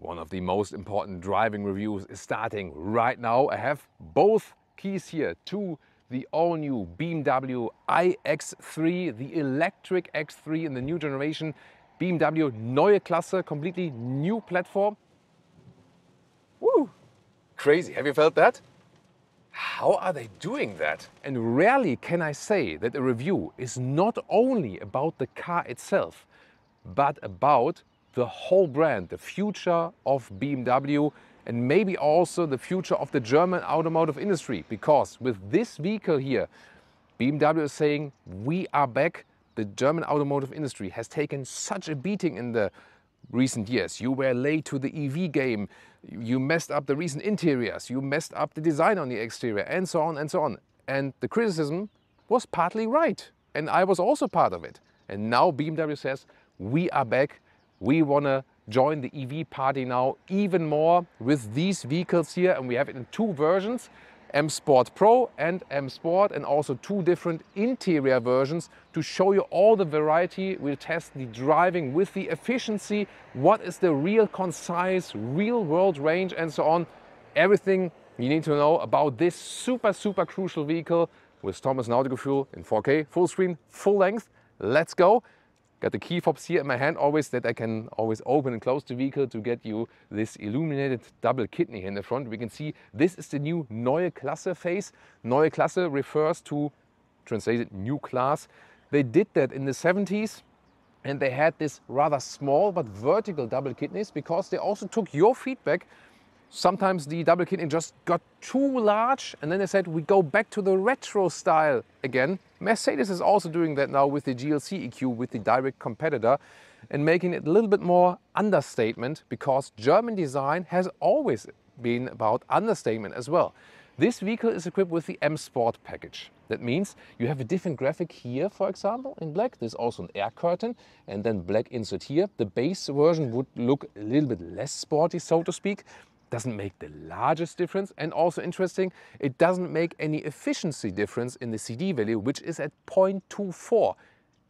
One of the most important driving reviews is starting right now. I have both keys here to the all-new BMW iX3, the electric X3 in the new generation. BMW Neue Klasse, completely new platform. Woo! Crazy, have you felt that? How are they doing that? And rarely can I say that a review is not only about the car itself, but about the whole brand, the future of BMW, and maybe also the future of the German automotive industry. Because with this vehicle here, BMW is saying, we are back. The German automotive industry has taken such a beating in the recent years. You were late to the EV game, you messed up the recent interiors, you messed up the design on the exterior, and so on and so on. And the criticism was partly right. And I was also part of it. And now BMW says, we are back. We want to join the EV party now even more with these vehicles here. And we have it in two versions, M Sport Pro and M Sport, and also two different interior versions to show you all the variety. We'll test the driving with the efficiency, what is the real concise, real world range, and so on. Everything you need to know about this super crucial vehicle with Thomas Nautigefühl in 4K, full screen, full length. Let's go. Got the key fobs here in my hand always, that I can always open and close the vehicle to get you this illuminated double kidney in the front. We can see this is the new Neue Klasse face. Neue Klasse refers to, translated, new class. They did that in the 70s, and they had this rather small but vertical double kidneys because they also took your feedback. Sometimes the double kidney just got too large, and then they said we go back to the retro style again. Mercedes is also doing that now with the GLC EQ, with the direct competitor, and making it a little bit more understatement, because German design has always been about understatement as well. This vehicle is equipped with the M Sport package. That means you have a different graphic here, for example, in black. There's also an air curtain and then black insert here. The base version would look a little bit less sporty, so to speak. Doesn't make the largest difference, and also interesting, it doesn't make any efficiency difference in the CD value, which is at 0.24.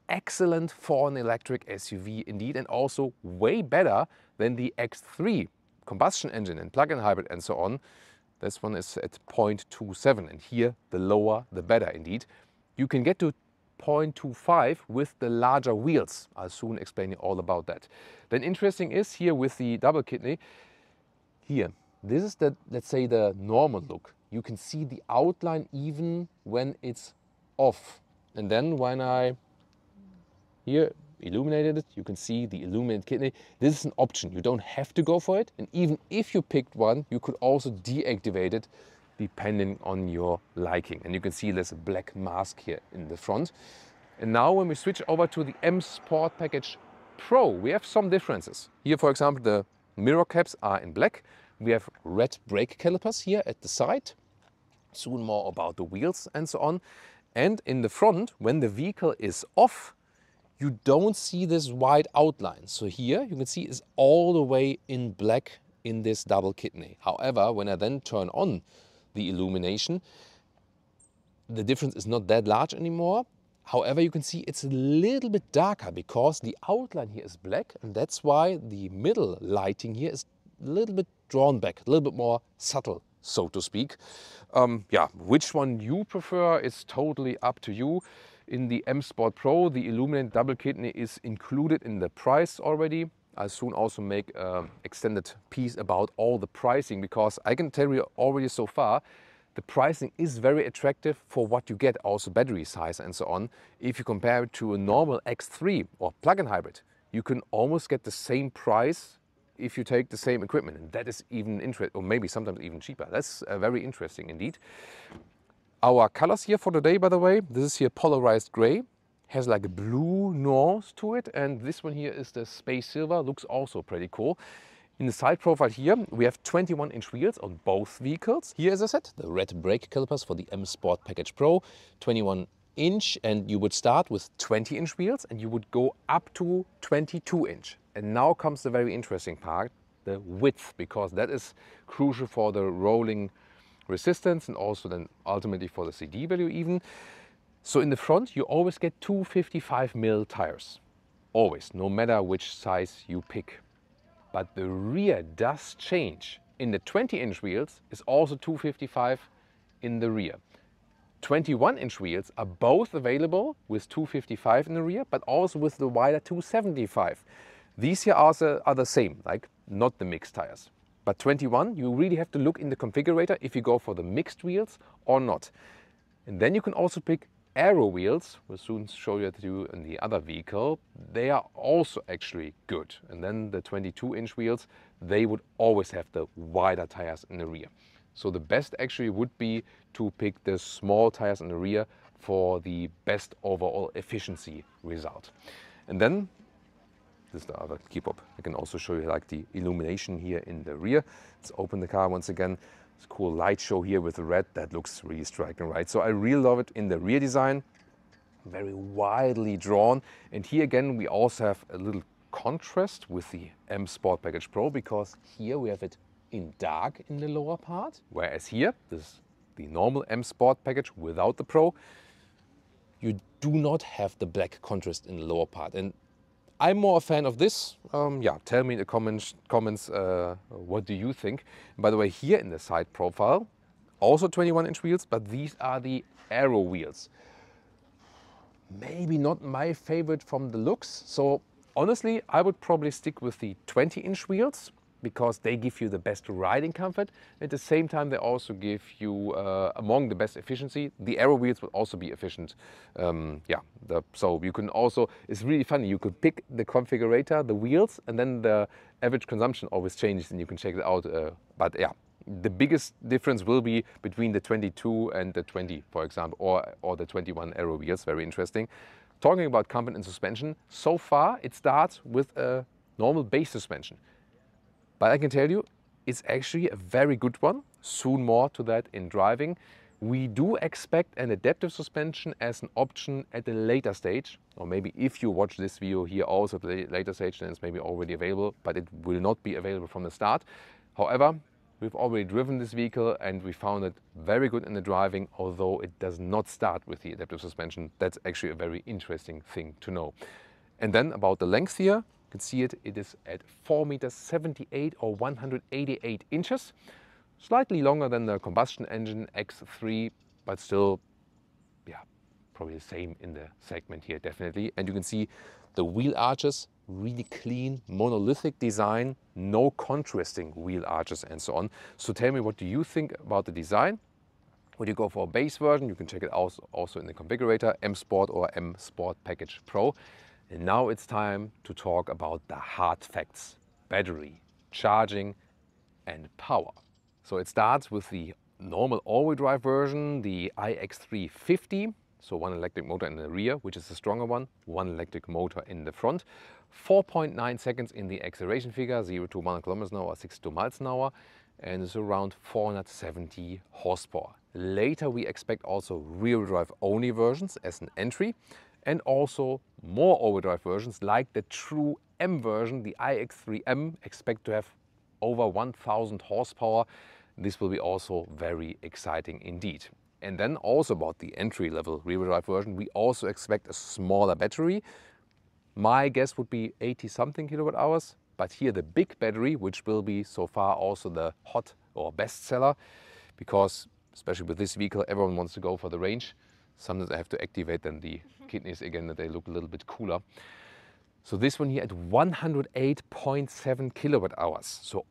Excellent for an electric SUV indeed, and also way better than the X3 combustion engine and plug-in hybrid and so on. This one is at 0.27, and here the lower the better indeed. You can get to 0.25 with the larger wheels. I'll soon explain you all about that. Then interesting is here with the double kidney, here, this is the, let's say, the normal look. You can see the outline even when it's off. And then when I here illuminated it, you can see the illuminated kidney. This is an option. You don't have to go for it. And even if you picked one, you could also deactivate it depending on your liking. And you can see there's a black mask here in the front. And now when we switch over to the M Sport Package Pro, we have some differences. Here, for example, the mirror caps are in black. We have red brake calipers here at the side. Soon more about the wheels and so on. And in the front, when the vehicle is off, you don't see this white outline. So here you can see it's all the way in black in this double kidney. However, when I then turn on the illumination, the difference is not that large anymore. However, you can see it's a little bit darker because the outline here is black, and that's why the middle lighting here is a little bit drawn back, a little bit more subtle, so to speak. Yeah, which one you prefer is totally up to you. In the M Sport Pro, the illuminated double kidney is included in the price already. I'll soon also make an extended piece about all the pricing, because I can tell you already so far, the pricing is very attractive for what you get, also battery size and so on. If you compare it to a normal X3 or plug-in hybrid, you can almost get the same price if you take the same equipment, and that is even interesting, or maybe sometimes even cheaper. That's very interesting indeed. Our colors here for today, by the way, this is here polarized gray, has like a blue nuance to it, and this one here is the space silver, looks also pretty cool. In the side profile here, we have 21-inch wheels on both vehicles. Here, as I said, the red brake calipers for the M Sport Package Pro, 21-inch, and you would start with 20-inch wheels and you would go up to 22-inch. And now comes the very interesting part, the width, because that is crucial for the rolling resistance and also then ultimately for the CD value even. So in the front, you always get two 55mm tires. Always, no matter which size you pick. but the rear does change. In the 20-inch wheels is also 255 in the rear. 21-inch wheels are both available with 255 in the rear, but also with the wider 275. These here are the same, like not the mixed tires. But 21, you really have to look in the configurator if you go for the mixed wheels or not. And then you can also pick aero wheels. We'll soon show you that in the other vehicle. They are also actually good. And then the 22-inch wheels, they would always have the wider tires in the rear. So the best actually would be to pick the small tires in the rear for the best overall efficiency result. And then, this is the other key fob. I can also show you like the illumination here in the rear. Let's open the car once again. It's a cool light show here with the red. That looks really striking, right? So I really love it in the rear design. Very widely drawn. And here again, we also have a little contrast with the M Sport Package Pro, because here we have it in dark in the lower part, whereas here, this is the normal M Sport package without the Pro, you do not have the black contrast in the lower part. And I'm more a fan of this. Yeah, tell me in the comments what do you think. And by the way, here in the side profile, also 21-inch wheels, but these are the aero wheels. Maybe not my favorite from the looks. So honestly, I would probably stick with the 20-inch wheels, because they give you the best riding comfort. At the same time, they also give you, among the best efficiency, the aero wheels will also be efficient. So you can also, it's really funny, you could pick the configurator, the wheels, and then the average consumption always changes and you can check it out. But yeah, the biggest difference will be between the 22 and the 20, for example, or the 21 aero wheels. Very interesting. Talking about comfort and suspension, so far it starts with a normal base suspension. But I can tell you, it's actually a very good one. Soon more to that in driving. We do expect an adaptive suspension as an option at a later stage. Or maybe if you watch this video here also at a later stage, then it's maybe already available, but it will not be available from the start. However, we've already driven this vehicle and we found it very good in the driving, although it does not start with the adaptive suspension. That's actually a very interesting thing to know. And then about the length here. You can see it is at 4.78 meters or 188 inches. Slightly longer than the combustion engine X3, but still, yeah, probably the same in the segment here, definitely. And you can see the wheel arches, really clean, monolithic design, no contrasting wheel arches and so on. So tell me, what do you think about the design? Would you go for a base version? You can check it out also in the configurator, M Sport or M Sport Package Pro. And now it's time to talk about the hard facts: battery, charging and power. So it starts with the normal all-wheel drive version, the iX350. So one electric motor in the rear, which is the stronger one electric motor in the front. 4.9 seconds in the acceleration figure, 0 to 100 kilometers an hour, 62 miles an hour, and it's around 470 horsepower. Later we expect also rear-wheel drive only versions as an entry, and also more all-wheel drive versions like the true M version, the iX3M, expect to have over 1000 horsepower. This will be also very exciting indeed. And then also about the entry-level rear-wheel drive version, we also expect a smaller battery. My guess would be 80-something kilowatt hours, but here the big battery, which will be so far also the hot or best seller, because especially with this vehicle, everyone wants to go for the range. Sometimes I have to activate then the kidneys again, that they look a little bit cooler. So this one here at 108.7 kilowatt hours. So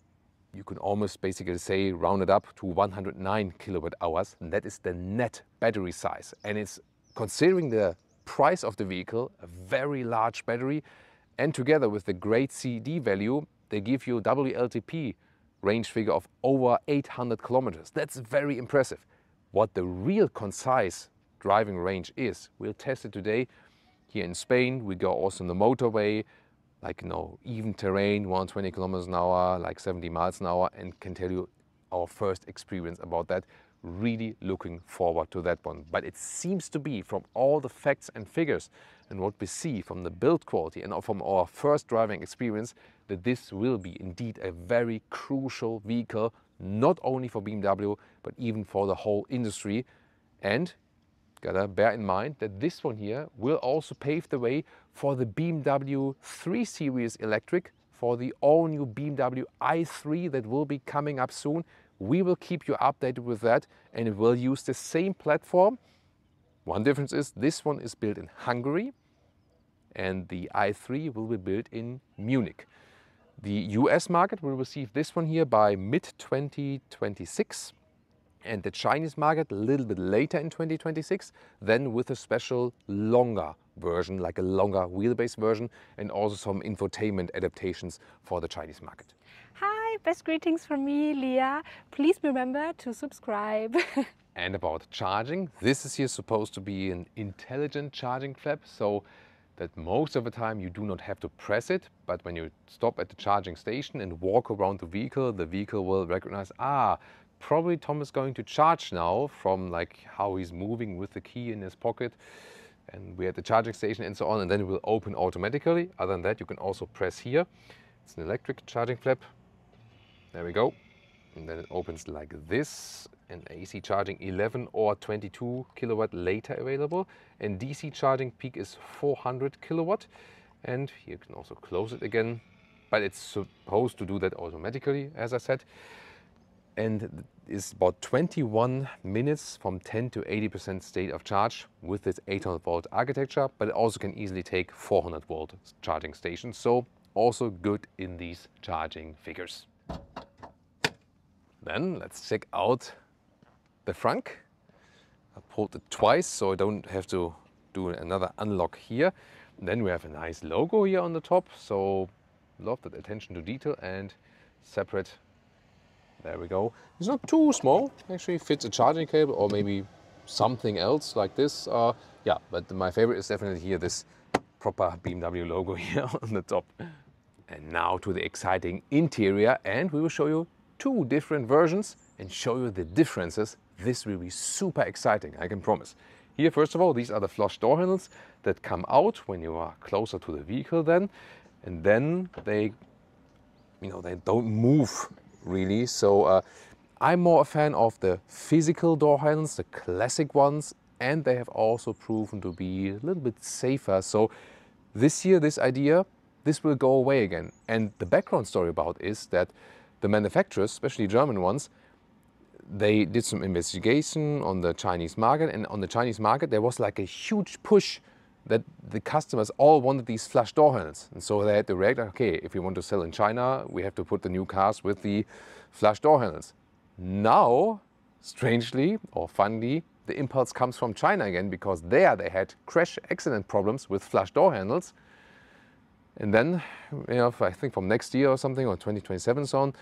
you can almost basically say round it up to 109 kilowatt hours. And that is the net battery size. And it's, considering the price of the vehicle, a very large battery. And together with the great CD value, they give you a WLTP range figure of over 800 kilometers. That's very impressive. What the real concise driving range is, we'll test it today. Here in Spain, we go also on the motorway, like, you know, even terrain, 120 kilometers an hour, like 70 miles an hour, and can tell you our first experience about that. Really looking forward to that one. But it seems to be, from all the facts and figures and what we see from the build quality and from our first driving experience, that this will be indeed a very crucial vehicle, not only for BMW, but even for the whole industry. And gotta bear in mind that this one here will also pave the way for the BMW 3 Series electric for the all-new BMW i3 that will be coming up soon. We will keep you updated with that, and it will use the same platform. One difference is this one is built in Hungary and the i3 will be built in Munich. The US market will receive this one here by mid-2026 and the Chinese market a little bit later in 2026, then with a special longer version, like a longer wheelbase version, and also some infotainment adaptations for the Chinese market. Hi, best greetings from me, Leah. Please remember to subscribe. And about charging, this is here supposed to be an intelligent charging flap, so that most of the time you do not have to press it, but when you stop at the charging station and walk around the vehicle will recognize, probably Tom is going to charge now, from like how he's moving with the key in his pocket, and we're at the charging station and so on, and then it will open automatically. Other than that, you can also press here. It's an electric charging flap. There we go. And then it opens like this, and AC charging 11 or 22 kilowatt later available, and DC charging peak is 400 kilowatt. And here you can also close it again, but it's supposed to do that automatically, as I said. And it's about 21 minutes from 10 to 80% state of charge with this 800 volt architecture, but it also can easily take 400 volt charging stations, so also good in these charging figures. Then let's check out the frunk. I pulled it twice so I don't have to do another unlock here. And then we have a nice logo here on the top, so love that attention to detail, and separate. There we go. It's not too small, actually fits a charging cable or maybe something else like this. Yeah, but my favorite is definitely here this proper BMW logo here on the top. And now to the exciting interior, and we will show you two different versions and show you the differences. This will be super exciting, I can promise. Here, first of all, these are the flush door handles that come out when you are closer to the vehicle then, and then they don't move really. So I'm more a fan of the physical door handles, the classic ones, and they have also proven to be a little bit safer. So this year, this will go away again. And the background story about is that the manufacturers, especially German ones, they did some investigation on the Chinese market, and on the Chinese market there was like a huge push that the customers all wanted these flush door handles. And so they had to react, okay, if you want to sell in China, we have to put the new cars with the flush door handles. Now, strangely or funnily, the impulse comes from China again, because there they had crash accident problems with flush door handles. And then, I think from next year or something, or 2027 so on,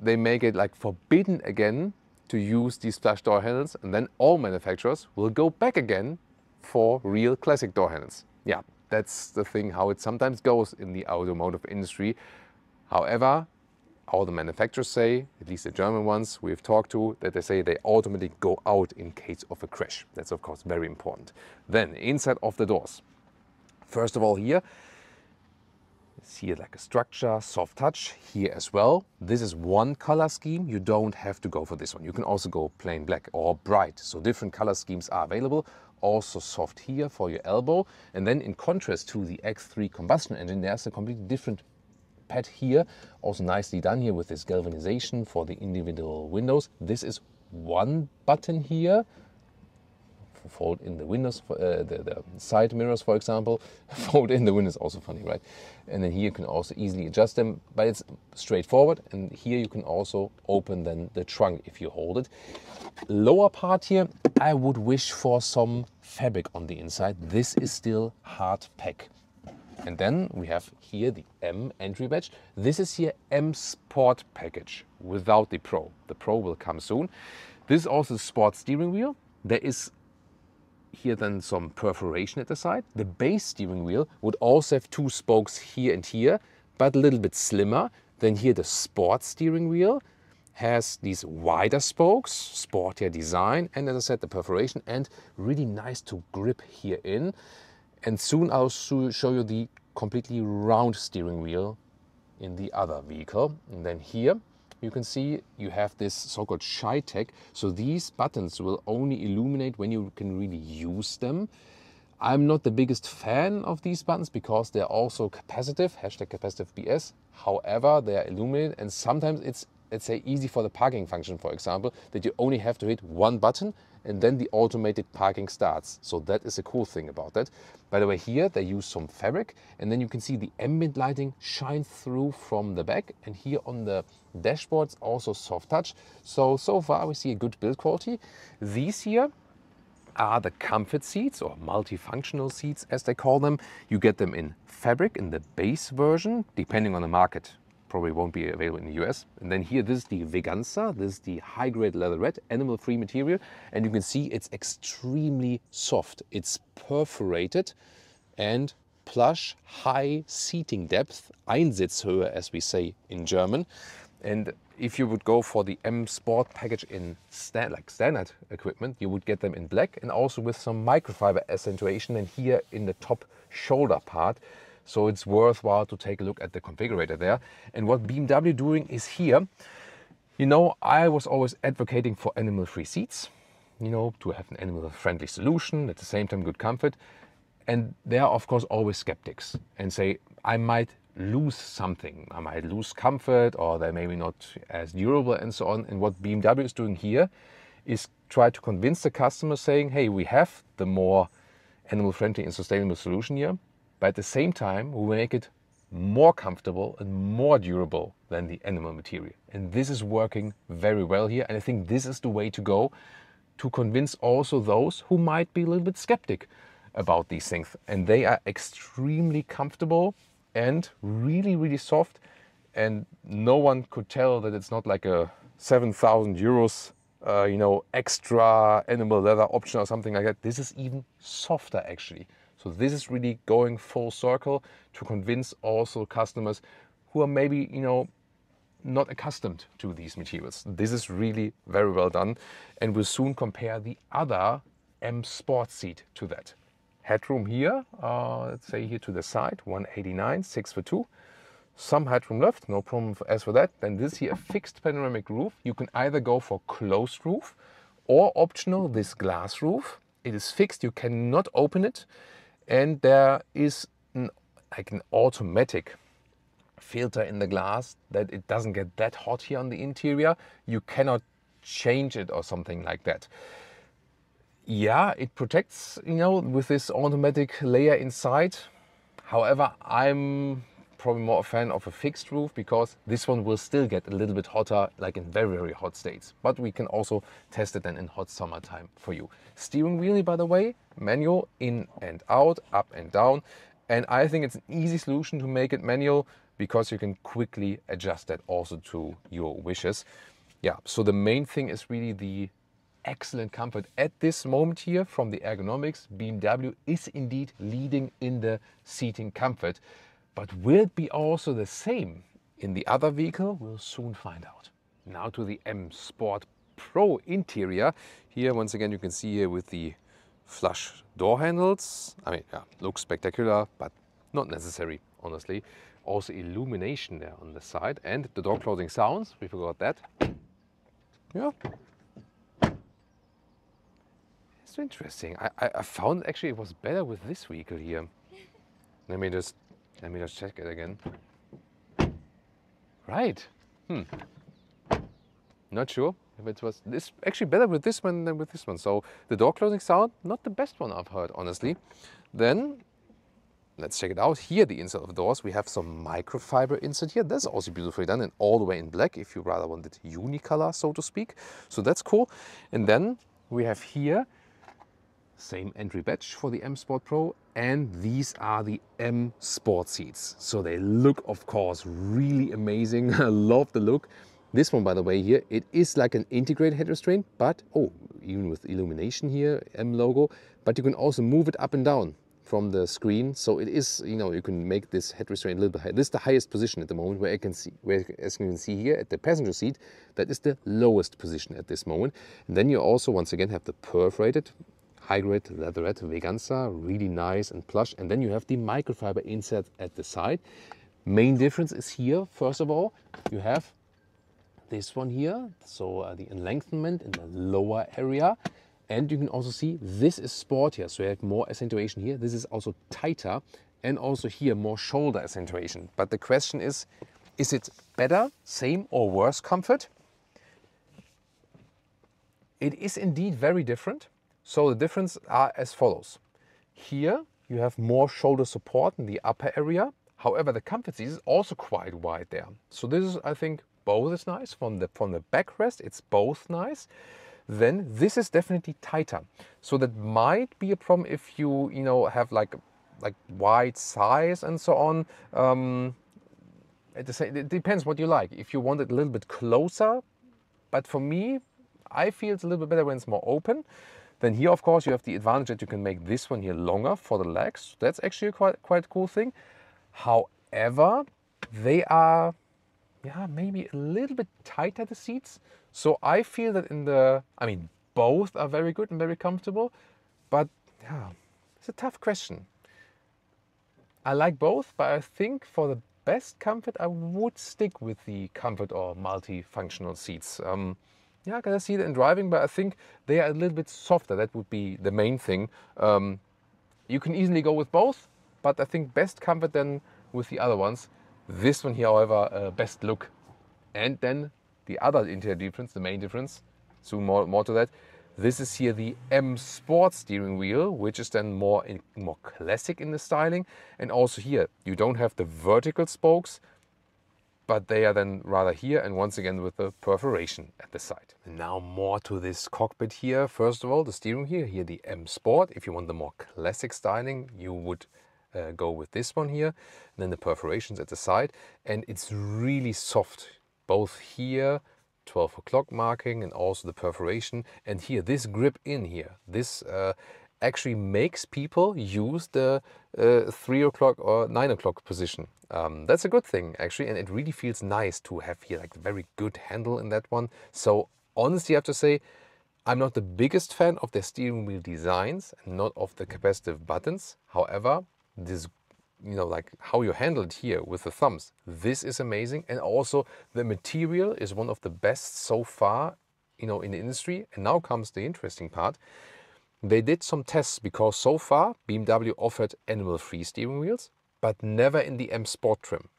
they make it like forbidden again to use these flush door handles, and then all manufacturers will go back again for real classic door handles. Yeah, that's the thing, how it sometimes goes in the automotive industry. However, all the manufacturers say, at least the German ones we've talked to, that they say they automatically go out in case of a crash. That's of course very important. Then inside of the doors. First of all here, like a structure, soft touch here as well. This is one color scheme. You don't have to go for this one. You can also go plain black or bright. So different color schemes are available. Also soft here for your elbow. And then in contrast to the X3 combustion engine, there's a completely different pad here. Also nicely done here with this galvanization for the individual windows. This is one button here. Fold in the windows, the side mirrors, for example. Fold in the windows, also funny, right? And then here you can also easily adjust them, but it's straightforward. And here you can also open then the trunk if you hold it. Lower part here, I would wish for some fabric on the inside. This is still hard pack. And then we have here the M entry badge. This is here M Sport package without the Pro. The Pro will come soon. This is also the Sport steering wheel. There is here then some perforation at the side. The base steering wheel would also have two spokes here and here, but a little bit slimmer. Then here the Sport steering wheel has these wider spokes, sportier design, and as I said, the perforation, and really nice to grip here in. And soon I'll show you the completely round steering wheel in the other vehicle. And then here you can see you have this so-called shy tech. So these buttons will only illuminate when you can really use them. I'm not the biggest fan of these buttons because they're also capacitive, #capacitive BS. However, they are illuminated, and sometimes it's, let's say, easy for the parking function, for example, that you only have to hit one button and then the automated parking starts. So that is a cool thing about that. By the way, here they use some fabric, and then you can see the ambient lighting shine through from the back, and here on the dashboards also soft touch. So far we see a good build quality. These here are the comfort seats, or multifunctional seats as they call them. You get them in fabric in the base version, depending on the market. Probably won't be available in the US. And then here, this is the Veganza. This is the high-grade leatherette, animal-free material. And you can see it's extremely soft. It's perforated and plush, high seating depth, Einsitzhöhe, as we say in German. And if you would go for the M Sport package in standard equipment, you would get them in black and also with some microfiber accentuation, and here in the top shoulder part. So it's worthwhile to take a look at the configurator there. And what BMW doing is here, you know, I was always advocating for animal-free seats, you know, to have an animal-friendly solution, at the same time good comfort. And there are, of course, always skeptics and say, I might lose something. I might lose comfort, or they're maybe not as durable and so on. And what BMW is doing here is try to convince the customer, saying, hey, we have the more animal-friendly and sustainable solution here, but at the same time, we will make it more comfortable and more durable than the animal material. And this is working very well here. And I think this is the way to go to convince also those who might be a little bit skeptic about these things. And they are extremely comfortable and really, really soft. And no one could tell that it's not like a 7,000 euros, you know, extra animal leather option or something like that. This is even softer, actually. So this is really going full circle to convince also customers who are maybe, you know, not accustomed to these materials. This is really very well done, and we'll soon compare the other M Sport seat to that. Headroom here, let's say here to the side, 189, 6'2". Some headroom left, no problem as for that. Then this here, a fixed panoramic roof. You can either go for closed roof or optional, this glass roof. It is fixed, you cannot open it. And there is like an automatic filter in the glass that it doesn't get that hot here on the interior. You cannot change it or something like that. Yeah, it protects, you know, with this automatic layer inside. However, I'm probably more a fan of a fixed roof, because this one will still get a little bit hotter, like in very, very hot states. But we can also test it then in hot summertime for you. Steering wheel, by the way, manual, in and out, up and down. And I think it's an easy solution to make it manual, because you can quickly adjust that also to your wishes. Yeah, so the main thing is really the excellent comfort. At this moment here, from the ergonomics, BMW is indeed leading in the seating comfort. But will it be also the same in the other vehicle? We'll soon find out. Now to the M Sport Pro interior. Here, once again, you can see here with the flush door handles. I mean, yeah, looks spectacular, but not necessary, honestly. Also illumination there on the side, and the door closing sounds. We forgot that. Yeah. It's interesting. I found actually it was better with this vehicle here. Let me just check it again. Right. Not sure if it was this actually better with this one than with this one. So the door closing sound, not the best one I've heard, honestly. Then let's check it out. Here, the inside of the doors, we have some microfiber insert here. That's also beautifully done, and all the way in black if you rather want it unicolor, so to speak. So that's cool. And then we have here same entry badge for the M Sport Pro, and these are the M Sport seats. So they look, of course, really amazing. I love the look. This one, by the way, here, it is like an integrated head restraint, but, oh, even with illumination here, M logo, but you can also move it up and down from the screen. So it is, you know, you can make this head restraint a little bit higher. This is the highest position at the moment, where I can see, as you can see here at the passenger seat, that is the lowest position at this moment. And then you also, once again, have the perforated high-grade leatherette Veganza, really nice and plush. And then you have the microfiber insert at the side. Main difference is here, first of all, you have this one here, so the enlengthenment in the lower area. And you can also see this is sportier, so you have more accentuation here. This is also tighter, and also here more shoulder accentuation. But the question is it better, same or worse comfort? It is indeed very different. So the differences are as follows. Here you have more shoulder support in the upper area. However, the comfort seat is also quite wide there. So this is, I think, both is nice. From the backrest, it's both nice. Then this is definitely tighter. So that might be a problem if you have like wide size and so on. It depends what you like. If you want it a little bit closer, but for me, I feel it's a little bit better when it's more open. Then here, of course, you have the advantage that you can make this one here longer for the legs. That's actually a quite cool thing. However, they are, maybe a little bit tighter, the seats. So I feel that both are very good and very comfortable. But yeah, it's a tough question. I like both, but I think for the best comfort, I would stick with the comfort or multifunctional seats. I can see that in driving, but I think they are a little bit softer. That would be the main thing. You can easily go with both, but I think best comfort then with the other ones. This one here, however, best look. And then the other interior difference, the main difference, soon more to that. This is here the M Sport steering wheel, which is then more classic in the styling. And also here, you don't have the vertical spokes, but they are then rather here, and once again with the perforation at the side. And now more to this cockpit here. First of all, the steering wheel, here the M Sport. If you want the more classic styling, you would go with this one here. And then the perforations at the side. And it's really soft, both here, 12 o'clock marking, and also the perforation. And here, this grip in here, this actually makes people use the 3 o'clock or 9 o'clock position. That's a good thing, actually, and it really feels nice to have here like a very good handle in that one. So honestly, I have to say, I'm not the biggest fan of the steering wheel designs and not of the capacitive buttons. However, this, like how you handle it here with the thumbs, this is amazing. And also the material is one of the best so far, in the industry. And now comes the interesting part. They did some tests because so far BMW offered animal-free steering wheels, but never in the M Sport trim.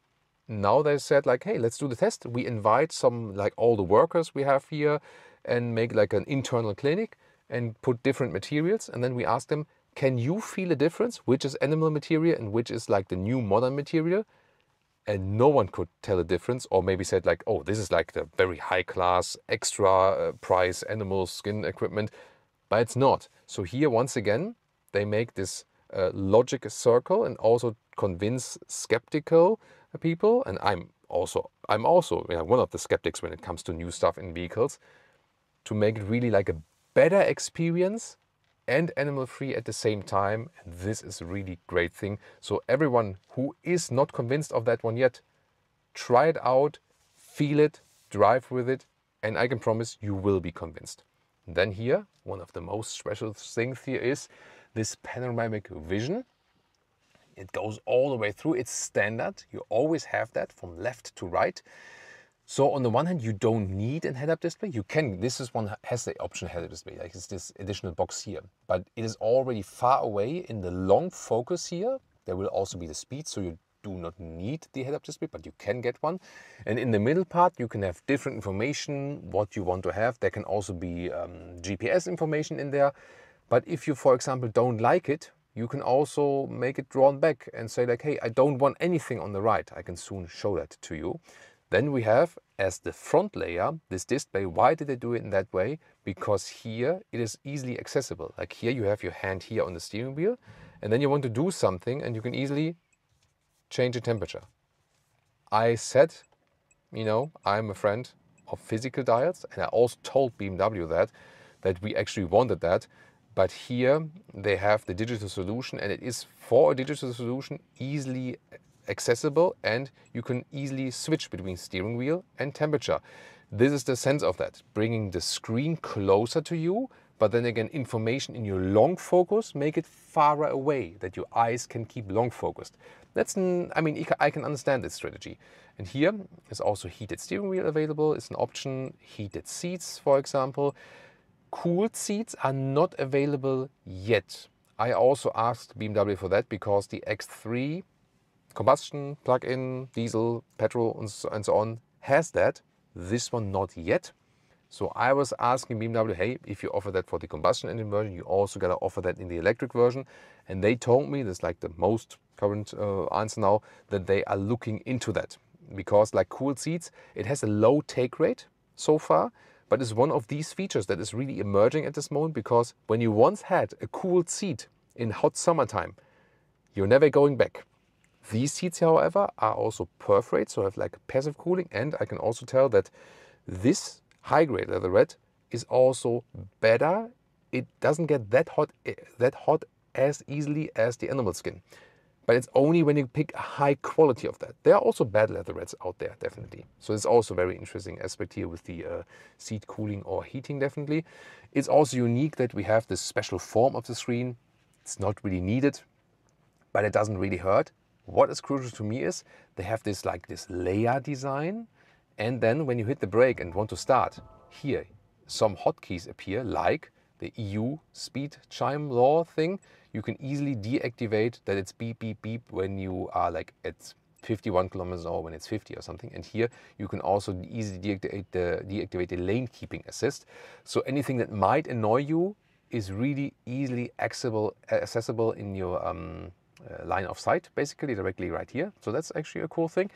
Now they said like, hey, let's do the test. We invite some, like all the workers we have here, and make like an internal clinic and put different materials. And then we ask them, can you feel a difference? Which is animal material and which is like the new modern material? And no one could tell a difference, or maybe said like, oh, this is like the very high class, extra price animal skin equipment, but it's not. So here, once again, they make this logic circle and also convince skeptical people. And I'm also one of the skeptics when it comes to new stuff in vehicles, to make it really like a better experience and animal-free at the same time. And this is a really great thing. So everyone who is not convinced of that one yet, try it out, feel it, drive with it, and I can promise you will be convinced. And then here, one of the most special things here is this panoramic vision. It goes all the way through. It's standard. You always have that from left to right. So on the one hand, you don't need a head-up display. You can, this is one has the option head-up display, like it's this additional box here. But it is already far away in the long focus here. There will also be the speed, so you do not need the head-up display, but you can get one. And in the middle part, you can have different information, what you want to have. There can also be GPS information in there. But if you, for example, don't like it, you can also make it drawn back and say like, hey, I don't want anything on the right. I can soon show that to you. Then we have, as the front layer, this display. Why did they do it in that way? Because here it is easily accessible. Like here you have your hand here on the steering wheel, and then you want to do something and you can easily change the temperature. I said, I'm a friend of physical dials, and I also told BMW that we actually wanted that. But here they have the digital solution, and it is, for a digital solution, easily accessible, and you can easily switch between steering wheel and temperature. This is the sense of that, bringing the screen closer to you, but then again, information in your long focus, make it far away, that your eyes can keep long focused. That's, I can understand this strategy. And here is also heated steering wheel available. It's an option. Heated seats, for example. cooled seats are not available yet. I also asked BMW for that because the X3 combustion, plug-in, diesel, petrol and so on has that. This one not yet. So I was asking BMW, hey, if you offer that for the combustion engine version, you also got to offer that in the electric version. And they told me, that's like the most current answer now, that they are looking into that. Because like cooled seats, it has a low take rate so far, but it's one of these features that is really emerging at this moment, because when you once had a cooled seat in hot summertime, you're never going back. These seats, however, are also perforate, so have like passive cooling, and I can also tell that this high-grade leather red is also better. It doesn't get that hot as easily as the animal skin. But it's only when you pick a high quality of that. There are also bad leather reds out there, definitely. So it's also a very interesting aspect here with the seat cooling or heating, definitely. It's also unique that we have this special form of the screen. It's not really needed, but it doesn't really hurt. What is crucial to me is they have this like this layer design. And then when you hit the brake and want to start, here some hotkeys appear, like the EU speed chime law thing. You can easily deactivate that it's beep, beep, beep when you are like at 51 kilometers an hour, when it's 50 or something. And here you can also easily deactivate the lane keeping assist. So anything that might annoy you is really easily accessible in your line of sight, basically directly right here. So that's actually a cool thing.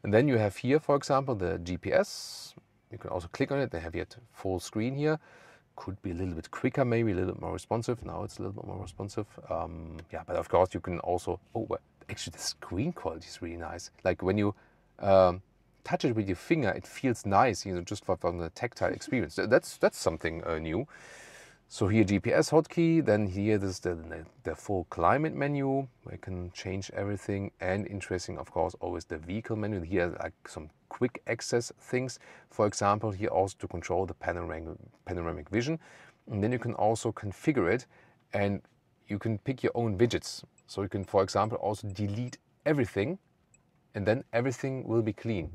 And then you have here, for example, the GPS. You can also click on it. They have it full screen here. Could be a little bit quicker, maybe a little bit more responsive. Now it's a little bit more responsive. Yeah, but of course you can also, but actually the screen quality is really nice. Like when you touch it with your finger, it feels nice, you know, just from the tactile experience. That's something new. So here GPS hotkey, then here this is the full climate menu, where you can change everything, and interesting, of course, always the vehicle menu. Here like some quick access things, for example, here also to control the panoramic vision. And then you can also configure it, and you can pick your own widgets. So you can, for example, also delete everything, and then everything will be clean.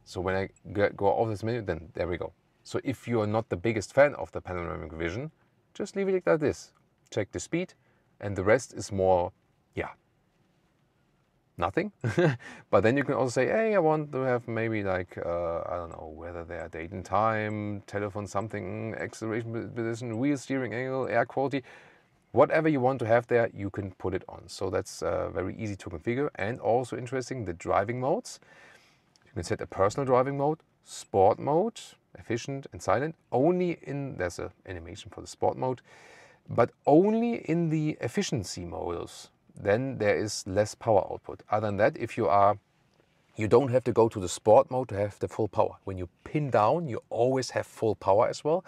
So when I go off this menu, then there we go. So if you are not the biggest fan of the panoramic vision, just leave it like this. Check the speed, and the rest is more, yeah, nothing. But then you can also say, hey, I want to have maybe like, I don't know, whether they are date and time, telephone something, acceleration position, wheel steering angle, air quality. Whatever you want to have there, you can put it on. So that's very easy to configure. And also interesting, the driving modes. You can set a personal driving mode, sport mode, efficient and silent, only in, there's an animation for the sport mode, but only in the efficiency modes. Then there is less power output. Other than that, if you don't have to go to the sport mode to have the full power. When you pin down, you always have full power as well.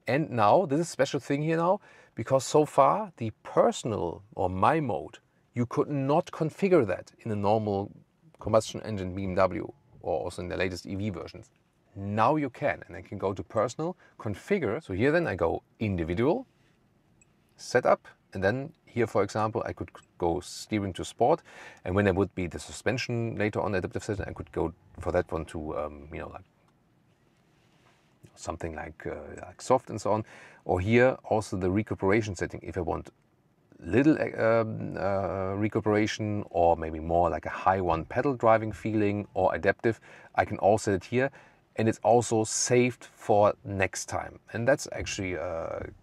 And now, this is a special thing here now, because so far the personal or my mode, you could not configure that in a normal combustion engine BMW or also in the latest EV versions. Now you can, and I can go to personal, configure. So here then I go individual, setup, and then here, for example, I could go steering to sport, and when there would be the suspension later on adaptive setting, I could go for that one to you know, like something like soft and so on. Or here also the recuperation setting, if I want little recuperation or maybe more like a high one pedal driving feeling or adaptive, I can all set it here. And it's also saved for next time. And that's actually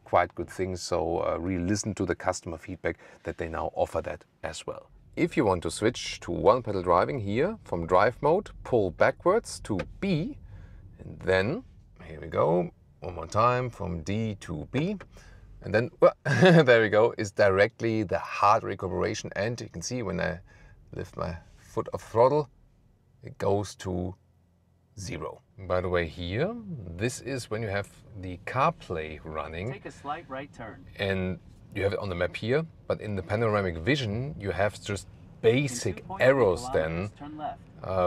quite good thing. So really listen to the customer feedback that they now offer that as well. If you want to switch to one pedal driving here from drive mode, pull backwards to B. And then, here we go, one more time from D to B. And then, well, there we go, is directly the hard recuperation. And you can see when I lift my foot off throttle, it goes to 0. By the way, here, this is when you have the CarPlay running. Take a slight right turn. And you have it on the map here, but in the panoramic vision, you have just basic arrows then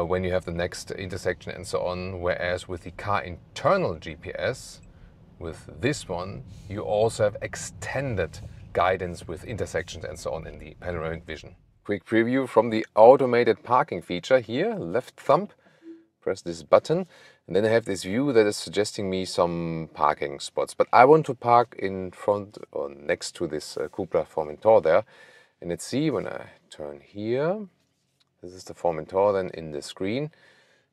when you have the next intersection and so on. Whereas with the car internal GPS, with this one, you also have extended guidance with intersections and so on in the panoramic vision. Quick preview from the automated parking feature here, left thumb. Press this button, And then I have this view that is suggesting me some parking spots. But I want to park in front or next to this Cupra Formentor there. And let's see, when I turn here, this is the Formentor then in the screen.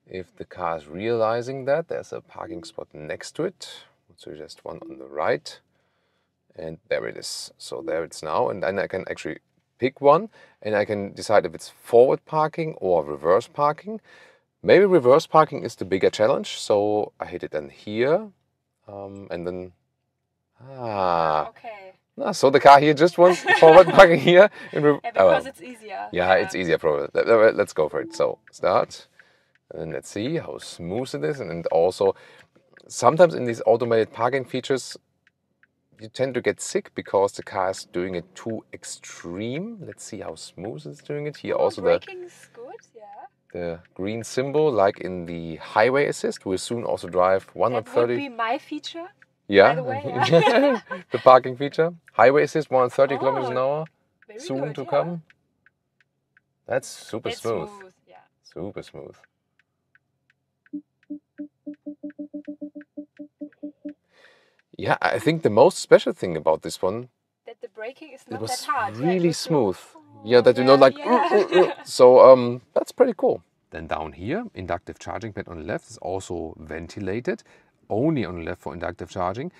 If the car is realizing that, there's a parking spot next to it. So just one on the right. And there it is. So there it's now. And then I can actually pick one. And I can decide if it's forward parking or reverse parking. Maybe reverse parking is the bigger challenge, so I hit it then here, and then, Okay. So the car here just wants forward parking here. Because it's easier. Yeah, it's easier probably. Let's go for it. So start, and then let's see how smooth it is. And also, sometimes in these automated parking features, you tend to get sick because the car is doing it too extreme. Let's see how smooth it's doing it. Here also braking is good, yeah. The green symbol, like in the highway assist, will soon also drive 130. That would be my feature. Yeah, by the way, yeah. The parking feature. Highway assist, 130 kilometers an hour, very soon good, to yeah. come. That's super It's smooth. Yeah. Super smooth. Yeah, I think the most special thing about this one, that the braking is not it was that hard. really Yeah, smooth. So, Yeah, that you know, like, yeah. So that's pretty cool. Then down here, inductive charging pad on the left is also ventilated, only on the left for inductive charging.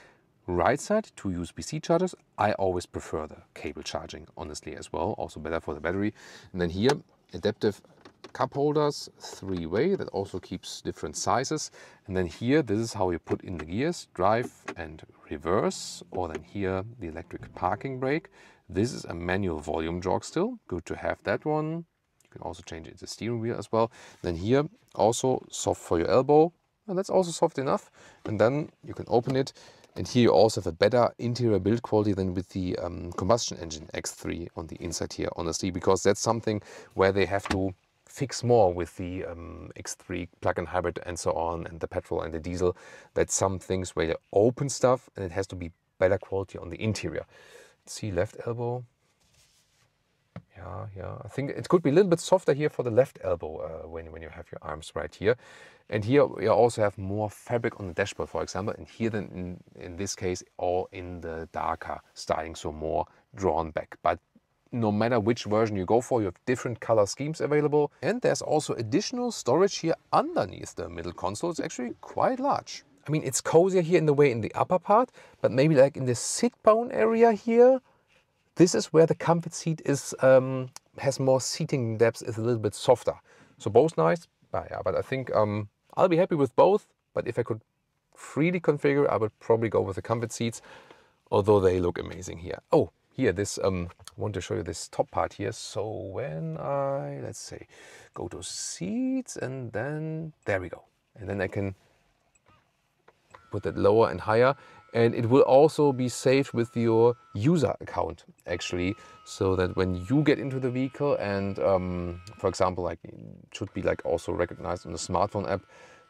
Right side, 2 USB-C chargers. I always prefer the cable charging, honestly, as well. Also better for the battery. And then here, adaptive cup holders, 3-way, that also keeps different sizes. And then here, this is how you put in the gears, drive and reverse. Or then here, the electric parking brake. This is a manual volume jog still. Good to have that one. You can also change it to steering wheel as well. Then here, also soft for your elbow. And that's also soft enough. And then you can open it. And here you also have a better interior build quality than with the combustion engine X3 on the inside here, honestly, because that's something where they have to fix more with the X3 plug-in hybrid and so on, and the petrol and the diesel. That's some things where you open stuff and it has to be better quality on the interior. See, left elbow. Yeah. I think it could be a little bit softer here for the left elbow when you have your arms right here. And here you also have more fabric on the dashboard, for example. And here then in this case, all in the darker styling, so more drawn back. But no matter which version you go for, you have different color schemes available. And there's also additional storage here underneath the middle console. It's actually quite large. I mean, it's cozier here in the way in the upper part, but maybe like in the sit bone area here, this is where the comfort seat is has more seating depth, is a little bit softer. So both nice, but I think I'll be happy with both. But if I could freely configure, I would probably go with the comfort seats, although they look amazing here. Oh, here, this I want to show you this top part here. So when I, let's say, go to seats, and then there we go. And then I can put that lower and higher. And it will also be saved with your user account, actually, so that when you get into the vehicle and, for example, like it should be like also recognized on the smartphone app,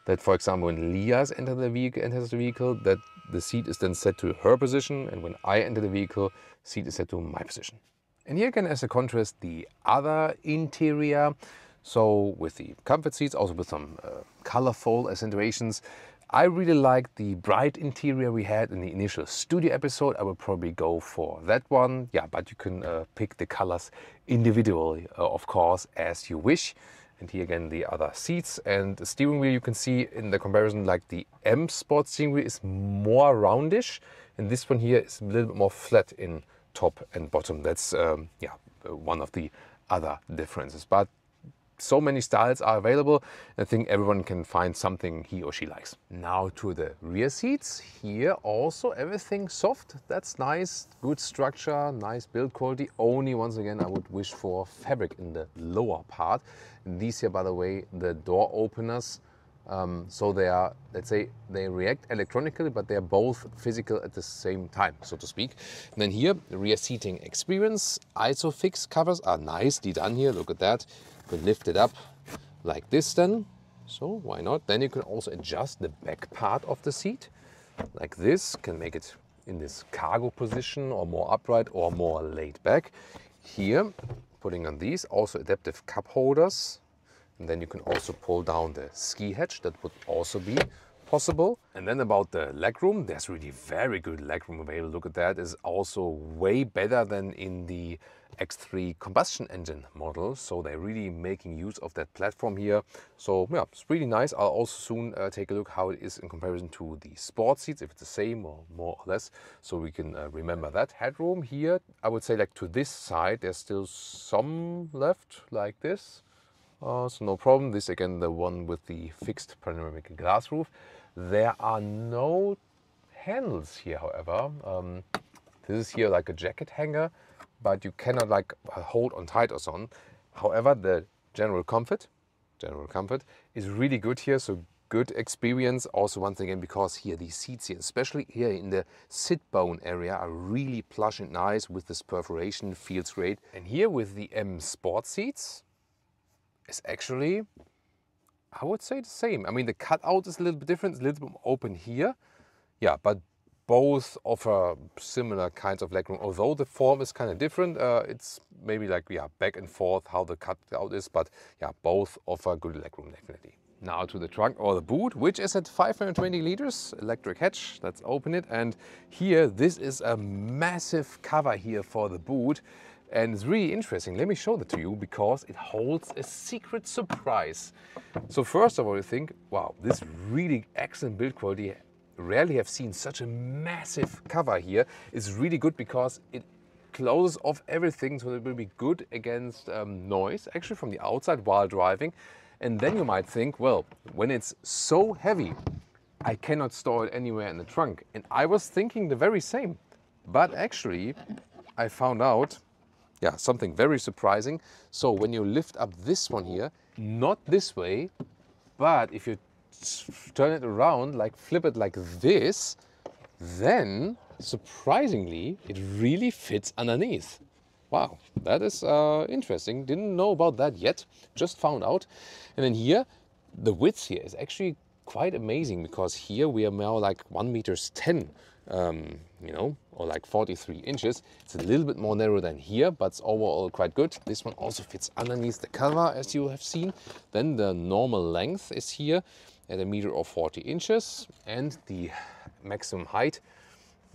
that, for example, when Lias enters the vehicle, that the seat is then set to her position, and when I enter the vehicle, seat is set to my position. And here again, as a contrast, the other interior. So with the comfort seats, also with some colorful accentuations. I really like the bright interior we had in the initial studio episode. I would probably go for that one. Yeah, but you can pick the colors individually, of course, as you wish. And here again, the other seats and the steering wheel. You can see in the comparison, like the M Sport steering wheel is more roundish, and this one here is a little bit more flat in top and bottom. That's one of the other differences. But so many styles are available. I think everyone can find something he or she likes. Now to the rear seats. Here also everything soft. That's nice. Good structure, nice build quality. Only once again I would wish for fabric in the lower part. And these here, by the way, the door openers. So they are, let's say, they react electronically, but they are both physical at the same time, so to speak. And then here, the rear seating experience. ISOFIX covers are nicely done here. Look at that. You can lift it up like this then. So why not? Then you can also adjust the back part of the seat like this. Can make it in this cargo position or more upright or more laid back. Here, putting on these also adaptive cup holders. And then you can also pull down the ski hatch. That would also be possible. And then about the legroom, there's really very good legroom available. Look at that, is also way better than in the X3 combustion engine model. So they're really making use of that platform here. So yeah, it's really nice. I'll also soon take a look how it is in comparison to the sport seats, if it's the same or more or less, so we can remember that. Headroom here, I would say like to this side, there's still some left like this. So no problem. This again, the one with the fixed panoramic glass roof. There are no handles here, however. This is here like a jacket hanger, but you cannot like hold on tight or so on. However, the general comfort is really good here. So good experience. Also once again, because here these seats here, especially here in the sit bone area, are really plush and nice with this perforation. Feels great. And here with the M Sport seats, is actually, I would say, the same. I mean, the cutout is a little bit different, it's a little bit more open here. Yeah, but both offer similar kinds of legroom. Although the form is kind of different, it's maybe like, yeah, back and forth how the cutout is, but yeah, both offer good legroom, definitely. Now to the trunk or the boot, which is at 520 liters, electric hatch. Let's open it. And here, this is a massive cover here for the boot. And it's really interesting. Let me show that to you because it holds a secret surprise. So first of all, you think, wow, this really excellent build quality. Rarely have seen such a massive cover here. It's really good because it closes off everything, so it will be good against noise, actually from the outside while driving. And then you might think, well, when it's so heavy, I cannot store it anywhere in the trunk. And I was thinking the very same. But actually, I found out, yeah, something very surprising. So when you lift up this one here, not this way, but if you turn it around, like flip it like this, then surprisingly, it really fits underneath. Wow, that is interesting. Didn't know about that yet, just found out. And then here, the width here is actually quite amazing because here we are now like 1.10 meters, you know, or like 43 inches. It's a little bit more narrow than here, but it's overall quite good. This one also fits underneath the cover, as you have seen. Then the normal length is here at 1 meter or 40 inches, and the maximum height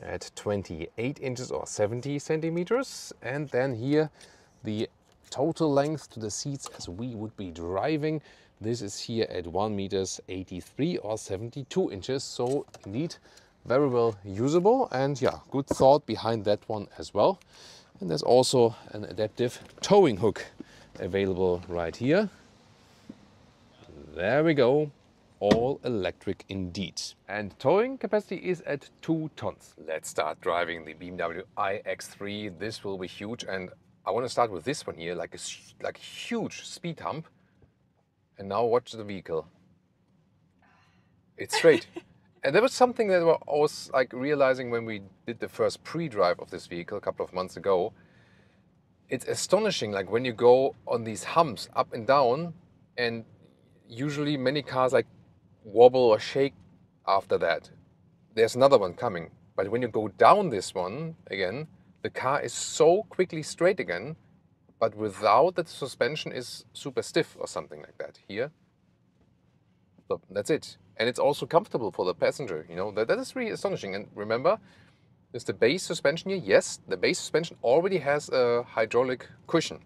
at 28 inches or 70 centimeters. And then here the total length to the seats as we would be driving. This is here at 1 meters 83 or 72 inches. So indeed very well usable, and yeah, good thought behind that one as well. And there's also an adaptive towing hook available right here. There we go. All electric indeed. And towing capacity is at 2 tons. Let's start driving the BMW iX3. This will be huge, and I want to start with this one here, like a huge speed hump. And now watch the vehicle. It's straight. And there was something that I was like realizing when we did the first pre-drive of this vehicle a couple of months ago. It's astonishing, like when you go on these humps up and down, and usually many cars like wobble or shake after that. There's another one coming. But when you go down this one again, the car is so quickly straight again, but without that the suspension is super stiff or something like that here. So that's it. And it's also comfortable for the passenger, you know, that is really astonishing. And remember, there's the base suspension here. Yes, the base suspension already has a hydraulic cushion.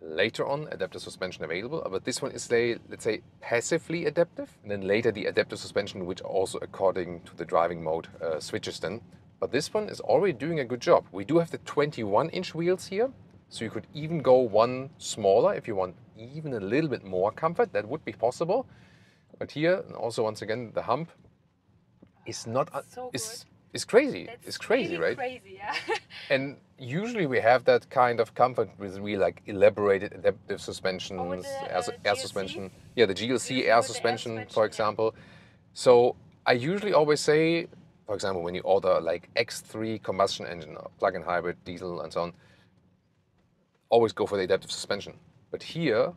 Later on, adaptive suspension available, but this one is, let's say, passively adaptive. And then later the adaptive suspension, which also according to the driving mode switches then. But this one is already doing a good job. We do have the 21-inch wheels here, so you could even go one smaller if you want even a little bit more comfort. That would be possible. But here, also once again, the hump is not is crazy. It's crazy, really right? Crazy, yeah. And usually we have that kind of comfort with really like elaborated adaptive suspensions, air suspension. Yeah, the GLC air suspension, for example. So I usually always say, for example, when you order like X3 combustion engine or plug-in hybrid, diesel and so on, always go for the adaptive suspension. But here,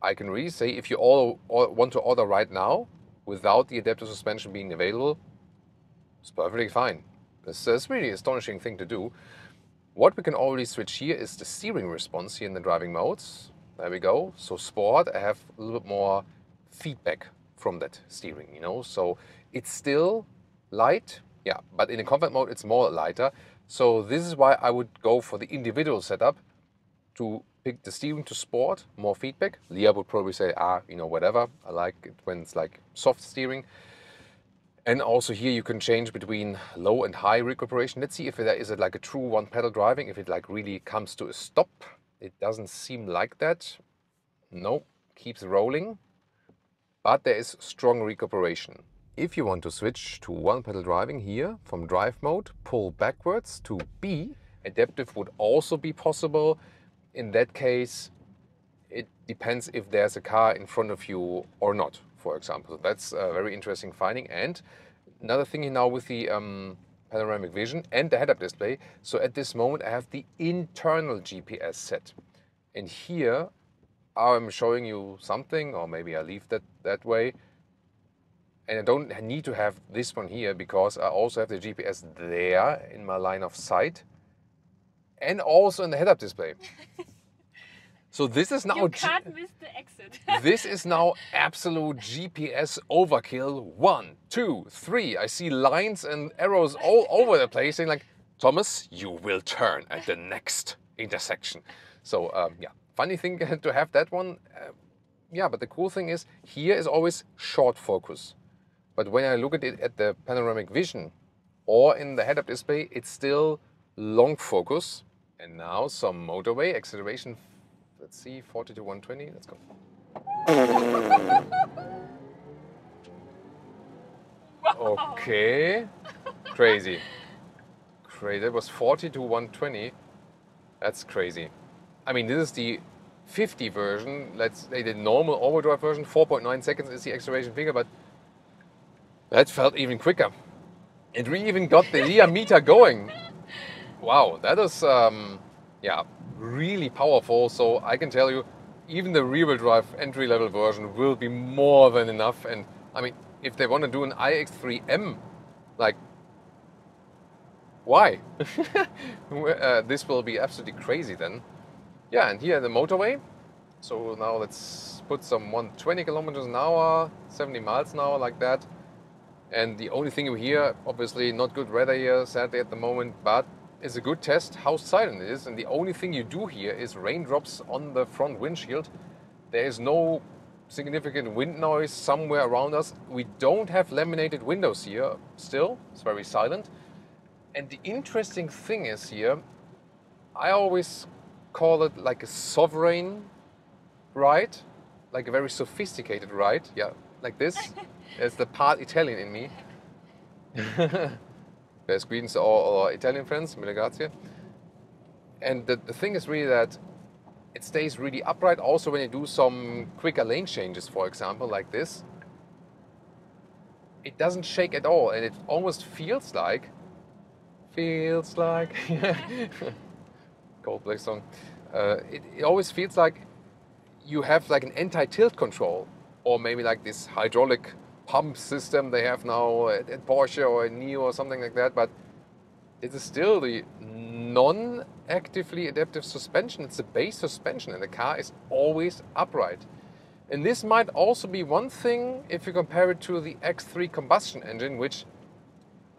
I can really say if you all want to order right now without the adaptive suspension being available, it's perfectly fine. This is really an astonishing thing to do. What we can already switch here is the steering response here in the driving modes. There we go. So Sport, I have a little bit more feedback from that steering, you know. So it's still light, yeah, but in the comfort mode, it's more lighter. So this is why I would go for the individual setup to pick the steering to Sport, more feedback. Leah would probably say, you know, whatever. I like it when it's like soft steering. And also here you can change between low and high recuperation. Let's see if there is like a true one pedal driving, if it like really comes to a stop. It doesn't seem like that. No, keeps rolling, but there is strong recuperation. If you want to switch to one pedal driving here from drive mode, pull backwards to B. Adaptive would also be possible. In that case, it depends if there's a car in front of you or not, for example. That's a very interesting finding. And another thing now with the panoramic vision and the head-up display. So at this moment, I have the internal GPS set. And here I'm showing you something, or maybe I leave that way. And I don't need to have this one here because I also have the GPS there in my line of sight and also in the head-up display. So this is now... You can't miss the exit. This is now absolute GPS overkill. 1, 2, 3. I see lines and arrows all over the place saying like, Thomas, you will turn at the next intersection. So yeah, funny thing to have that one. Yeah, but the cool thing is here is always short focus. But when I look at it at the panoramic vision or in the head-up display, it's still long focus. And now some motorway acceleration. Let's see, 40 to 120. Let's go. Okay. Crazy. Crazy. That was 40 to 120. That's crazy. I mean, this is the 50 version. Let's say the normal overdrive version. 4.9 seconds is the acceleration figure, but that felt even quicker. It really even got the Leah meter going. Wow, that is, yeah, really powerful. So I can tell you, even the rear-wheel drive entry-level version will be more than enough. And I mean, if they want to do an iX3M, like, why? This will be absolutely crazy then. Yeah, and here the motorway. So now let's put some 120 kilometers an hour, 70 miles an hour, like that. And the only thing you hear, obviously not good weather here, sadly at the moment, but it's a good test how silent it is. And the only thing you do here is raindrops on the front windshield. There is no significant wind noise somewhere around us. We don't have laminated windows here still. It's very silent. And the interesting thing is here, I always call it like a sovereign ride, like a very sophisticated ride. Yeah, like this. There's the part Italian in me. There's Greens or Italian friends, mille grazie. And the thing is really that it stays really upright. Also when you do some quicker lane changes, for example, like this, it doesn't shake at all. And it almost feels like Coldplay song. It always feels like you have like an anti-tilt control, or maybe like this hydraulic pump system they have now at Porsche or NIO or something like that. But it is still the non-actively adaptive suspension. It's a base suspension, and the car is always upright. And this might also be one thing if you compare it to the X3 combustion engine, which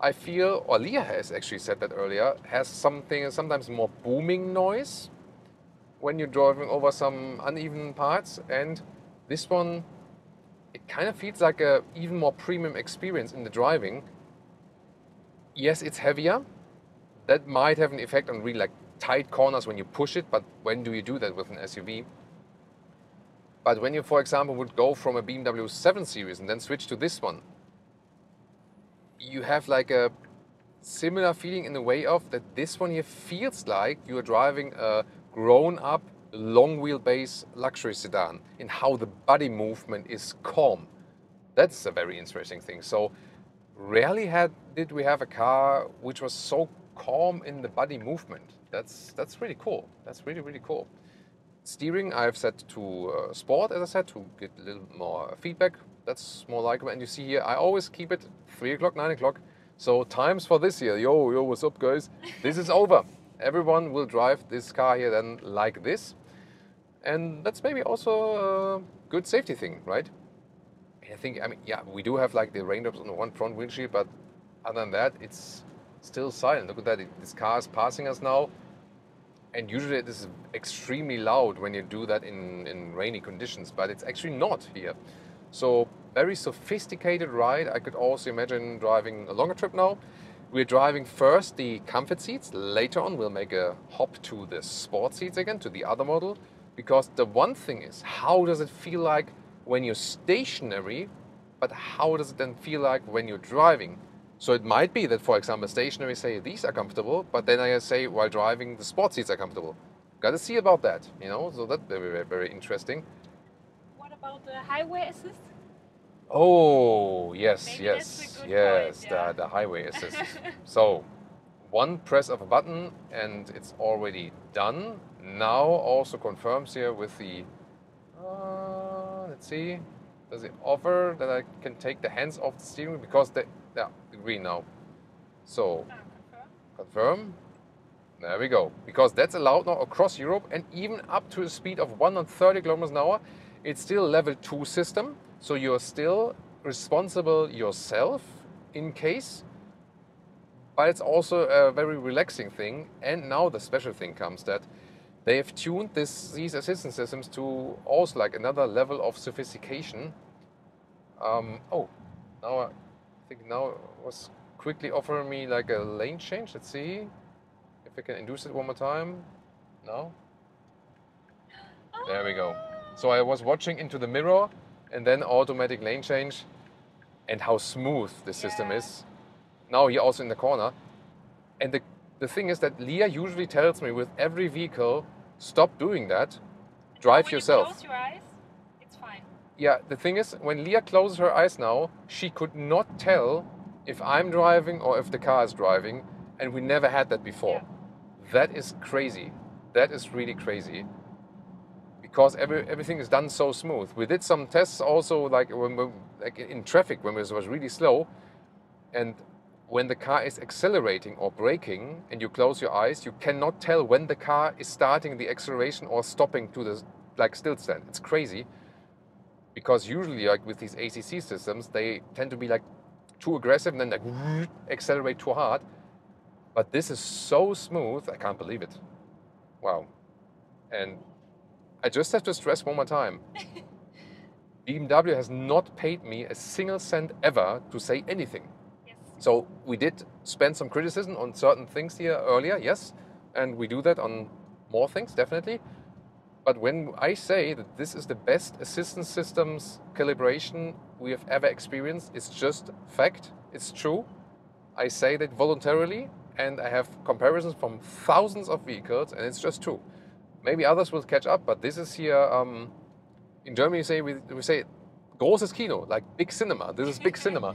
I feel, or Leah has actually said that earlier, has sometimes more booming noise when you're driving over some uneven parts. And this one, it kind of feels like a even more premium experience in the driving. Yes, it's heavier. That might have an effect on really like tight corners when you push it, but when do you do that with an SUV? But when you, for example, would go from a BMW 7 Series and then switch to this one, you have like a similar feeling in the way of that this one here feels like you're driving a grown-up, long wheelbase luxury sedan in how the body movement is calm. That's a very interesting thing. So rarely did we have a car which was so calm in the body movement. That's really cool. That's really, really cool. Steering I've set to Sport, as I said, to get a little more feedback. That's more likable. And you see here, I always keep it 3 o'clock, 9 o'clock. So times for this year. Yo, what's up, guys? This is over. Everyone will drive this car here then like this. And that's maybe also a good safety thing, right? I mean, yeah, we do have like the raindrops on the one front windshield, but other than that, it's still silent. Look at that, this car is passing us now. And usually it is extremely loud when you do that in rainy conditions, but it's actually not here. So very sophisticated ride. I could also imagine driving a longer trip now. We're driving first the comfort seats. Later on, we'll make a hop to the sport seats again, to the other model. Because the one thing is, how does it feel like when you're stationary, but how does it then feel like when you're driving? So it might be that, for example, stationary say these are comfortable, but then I say while driving the sport seats are comfortable. Got to see about that, you know. So that's very, very interesting. What about the highway assist? Oh yes, Maybe yes, that's a good yes. point, yeah. The highway assist. So one press of a button and it's already done. Now also confirms here with the. Let's see. Does it offer that I can take the hands off the steering wheel because the green now. So confirm. There we go. Because that's allowed now across Europe and even up to a speed of 130 kilometers an hour. It's still level 2 system, so you're still responsible yourself in case. But it's also a very relaxing thing. And now the special thing comes that they have tuned these assistance systems to also like another level of sophistication. Now I think now it was quickly offering me like a lane change. Let's see if I can induce it one more time. No? There we go. So I was watching into the mirror and then automatic lane change and how smooth the system is. Now here also in the corner. And the thing is that Leah usually tells me with every vehicle, stop doing that, drive yourself. When you close your eyes, it's fine. Yeah, the thing is, when Leah closes her eyes now, she could not tell if I'm driving or if the car is driving, and we never had that before. Yeah. That is crazy. That is really crazy. Because everything is done so smooth. We did some tests also, like in traffic when it was really slow, and when the car is accelerating or braking and you close your eyes, you cannot tell when the car is starting the acceleration or stopping to the still stand. It's crazy. Because usually like with these ACC systems, they tend to be like too aggressive and then like accelerate too hard. But this is so smooth, I can't believe it. Wow. And I just have to stress one more time. BMW has not paid me a single cent ever to say anything. Yes. So we did spend some criticism on certain things here earlier, yes. And we do that on more things, definitely. But when I say that this is the best assistance systems calibration we have ever experienced, it's just fact, it's true. I say that voluntarily, and I have comparisons from thousands of vehicles, and it's just true. Maybe others will catch up, but this is here, in Germany we say, großes Kino, like big cinema. This is big cinema.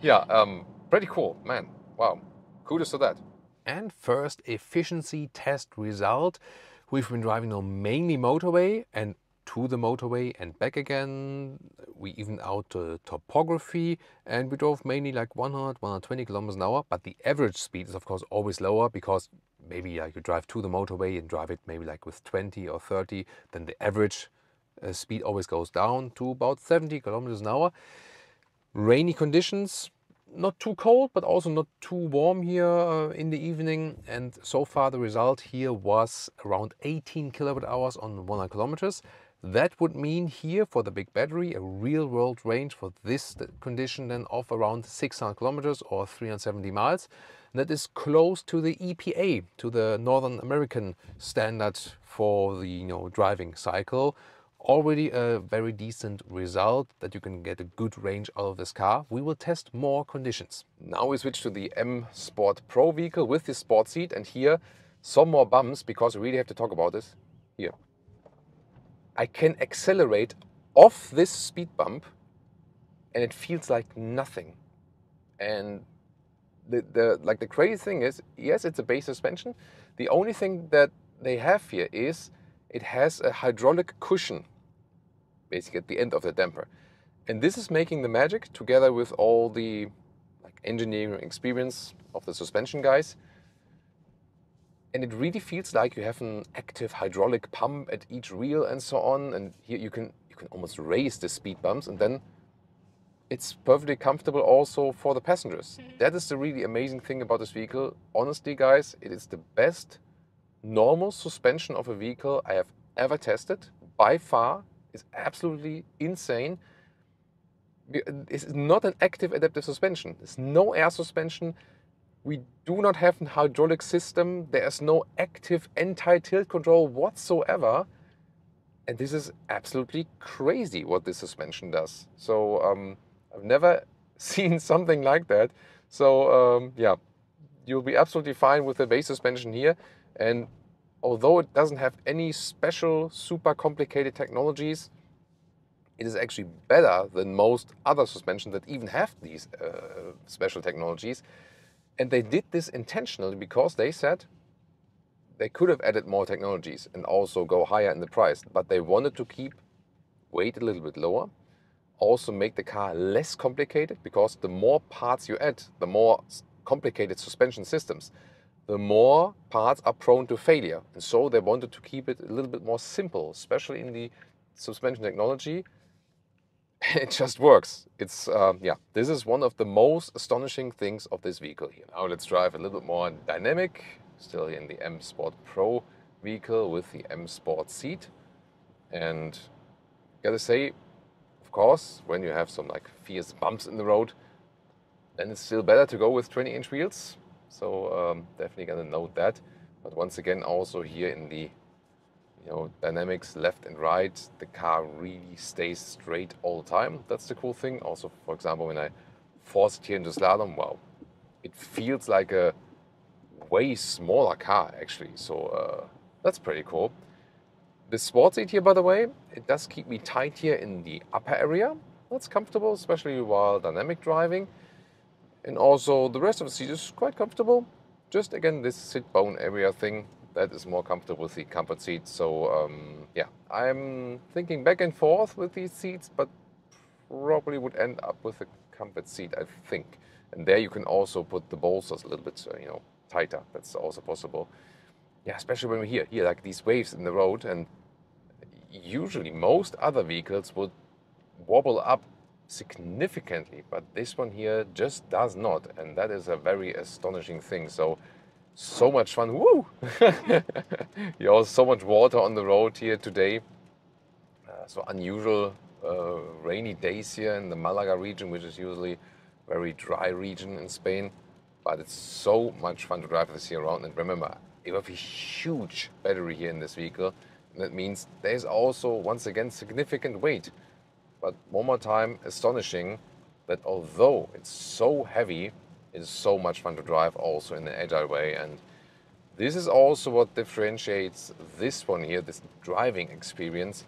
Yeah, pretty cool, man. Wow, kudos to that. And first efficiency test result. We've been driving on mainly motorway and to the motorway and back again. We evened out the topography and we drove mainly like 100, 120 kilometers an hour. But the average speed is of course always lower because maybe like you drive to the motorway and drive it maybe like with 20 or 30. Then the average speed always goes down to about 70 kilometers an hour. Rainy conditions. Not too cold, but also not too warm here in the evening. And so far the result here was around 18 kilowatt hours on 100 kilometers. That would mean here for the big battery, a real world range for this condition then of around 600 kilometers or 370 miles. That is close to the EPA, to the Northern American standard for the driving cycle. Already a very decent result that you can get a good range out of this car. We will test more conditions. Now we switch to the M Sport Pro vehicle with the sport seat, and here some more bumps because we really have to talk about this. Here. I can accelerate off this speed bump and it feels like nothing. And the crazy thing is, yes, it's a base suspension. The only thing that they have here is it has a hydraulic cushion, basically at the end of the damper. And this is making the magic together with all the engineering experience of the suspension guys. And it really feels like you have an active hydraulic pump at each wheel and so on. And here you can almost raise the speed bumps, and then it's perfectly comfortable also for the passengers. That is the really amazing thing about this vehicle. Honestly, guys, it is the best normal suspension of a vehicle I have ever tested. By far, it's absolutely insane. It's not an active adaptive suspension. There's no air suspension. We do not have a hydraulic system. There's no active anti-tilt control whatsoever. And this is absolutely crazy what this suspension does. So I've never seen something like that. So yeah, you'll be absolutely fine with the base suspension here. And although it doesn't have any special, super complicated technologies, it is actually better than most other suspensions that even have these special technologies. And they did this intentionally because they said they could have added more technologies and also go higher in the price, but they wanted to keep weight a little bit lower, also make the car less complicated, because the more parts you add, the more complicated suspension systems, the more parts are prone to failure. And so they wanted to keep it a little bit more simple, especially in the suspension technology. It just works. It's, yeah, this is one of the most astonishing things of this vehicle here. Now let's drive a little bit more dynamic, still in the M Sport Pro vehicle with the M Sport seat. And gotta say, of course, when you have some like fierce bumps in the road, then it's still better to go with 20-inch wheels. So definitely gonna note that. But once again, also here in the dynamics left and right, the car really stays straight all the time. That's the cool thing. Also, for example, when I force it here into slalom, wow, it feels like a way smaller car actually. So that's pretty cool. The sport seat here, by the way, it does keep me tight here in the upper area. That's comfortable, especially while dynamic driving. And also the rest of the seat is quite comfortable. Just again, this sit bone area thing, that is more comfortable with the comfort seat. So yeah, I'm thinking back and forth with these seats, but probably would end up with a comfort seat, I think. And there you can also put the bolsters a little bit, tighter. That's also possible. Yeah, especially when we hear like these waves in the road, and usually most other vehicles would wobble up significantly, but this one here just does not, and that is a very astonishing thing. So much fun. Woo! You also so much water on the road here today. So unusual rainy days here in the Malaga region, which is usually a very dry region in Spain. But it's so much fun to drive this here around. And remember, you have a huge battery here in this vehicle. And that means there's also, once again, significant weight. But one more time, astonishing that although it's so heavy, it's so much fun to drive also in an agile way. And this is also what differentiates this one here, this driving experience,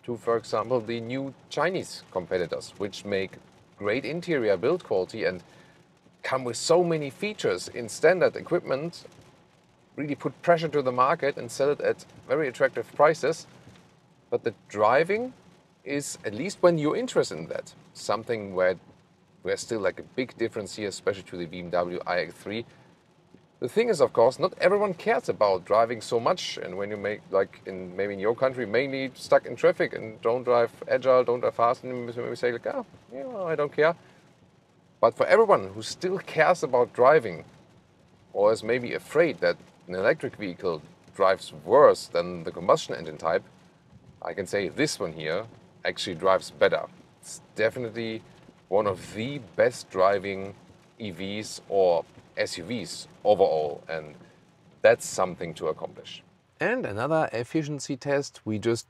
to, for example, the new Chinese competitors, which make great interior build quality and come with so many features in standard equipment, really put pressure to the market and sell it at very attractive prices. But the driving is, at least when you're interested in that, something where there's still like a big difference here, especially to the BMW iX3. The thing is, of course, not everyone cares about driving so much. And when you make, like maybe in your country, mainly stuck in traffic and don't drive agile, don't drive fast, and maybe say like, I don't care. But for everyone who still cares about driving, or is maybe afraid that an electric vehicle drives worse than the combustion engine type, I can say this one here actually drives better. It's definitely one of the best driving EVs or SUVs overall, and that's something to accomplish. And another efficiency test, we just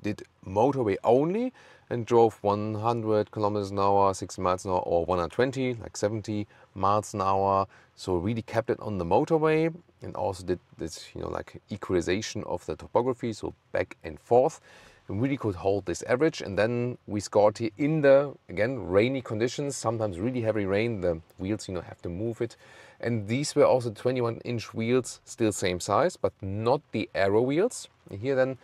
did motorway only and drove 100 kilometers an hour, 60 miles an hour, or 120, like 70 miles an hour. So really kept it on the motorway, and also did this, like equalization of the topography, so back and forth. And really could hold this average. And then we scored here in the, again, rainy conditions, sometimes really heavy rain. The wheels, have to move it. And these were also 21-inch wheels, still same size, but not the aero wheels. And here then